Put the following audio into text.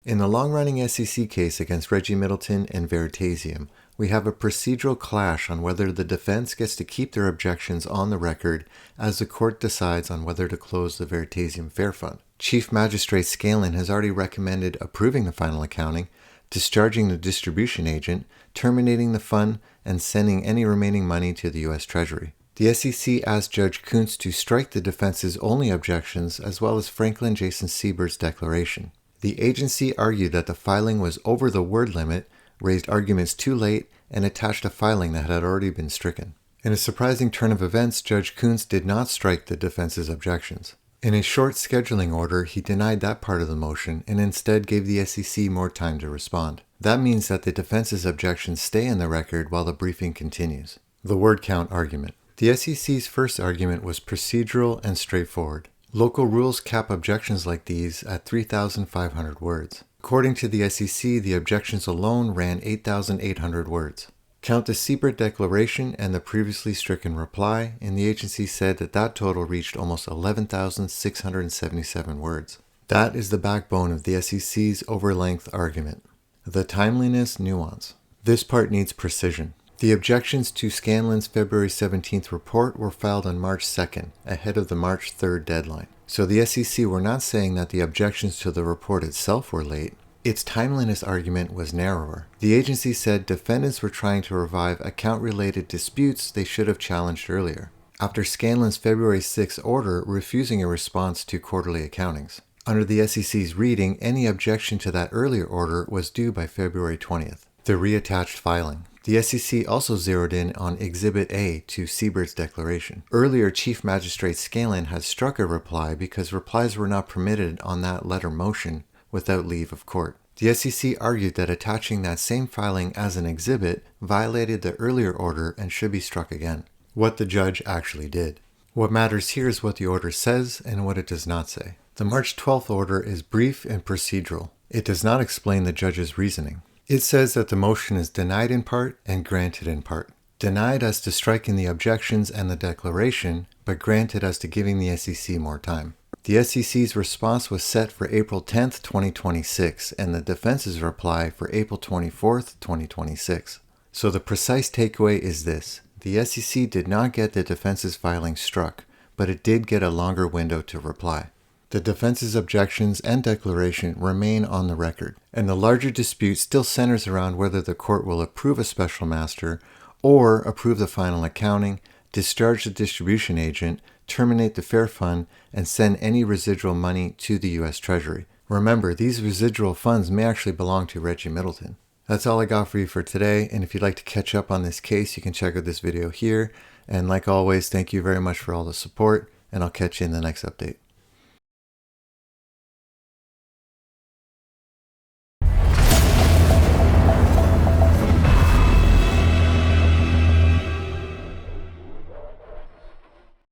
In the long-running SEC case against Reggie Middleton and Veritaseum, we have a procedural clash on whether the defense gets to keep their objections on the record as the court decides on whether to close the Veritaseum Fair Fund. Chief Magistrate Scanlon has already recommended approving the final accounting, discharging the distribution agent, terminating the fund, and sending any remaining money to the U.S. Treasury. The SEC asked Judge Kuntz to strike the defense's only objections as well as Franklin Jason Siebert's declaration. The agency argued that the filing was over the word limit, raised arguments too late, and attached a filing that had already been stricken. In a surprising turn of events, Judge Kuntz did not strike the defense's objections. In a short scheduling order, he denied that part of the motion and instead gave the SEC more time to respond. That means that the defense's objections stay in the record while the briefing continues. The word count argument. The SEC's first argument was procedural and straightforward. Local rules cap objections like these at 3,500 words. According to the SEC, the objections alone ran 8,800 words. Count the Siebert declaration and the previously stricken reply, and the agency said that that total reached almost 11,677 words. That is the backbone of the SEC's overlength argument. The timeliness nuance. This part needs precision. The objections to Scanlon's February 17th report were filed on March 2nd, ahead of the March 3rd deadline. So the SEC were not saying that the objections to the report itself were late. Its timeliness argument was narrower. The agency said defendants were trying to revive account-related disputes they should have challenged earlier, after Scanlon's February 6th order refusing a response to quarterly accountings. Under the SEC's reading, any objection to that earlier order was due by February 20th. The reattached filing. The SEC also zeroed in on Exhibit A to Siebert's declaration. Earlier, Chief Magistrate Scanlon had struck a reply because replies were not permitted on that letter motion without leave of court. The SEC argued that attaching that same filing as an exhibit violated the earlier order and should be struck again. What the judge actually did. What matters here is what the order says and what it does not say. The March 12th order is brief and procedural. It does not explain the judge's reasoning. It says that the motion is denied in part and granted in part. Denied as to striking the objections and the declaration, but granted as to giving the SEC more time. The SEC's response was set for April 10th, 2026, and the defense's reply for April 24th, 2026. So the precise takeaway is this. The SEC did not get the defense's filing struck, but it did get a longer window to reply. The defense's objections and declaration remain on the record, and the larger dispute still centers around whether the court will approve a special master or approve the final accounting, discharge the distribution agent, terminate the fair fund, and send any residual money to the U.S. Treasury. Remember, these residual funds may actually belong to Reggie Middleton. That's all I got for you for today, and if you'd like to catch up on this case, you can check out this video here. And like always, thank you very much for all the support, and I'll catch you in the next update.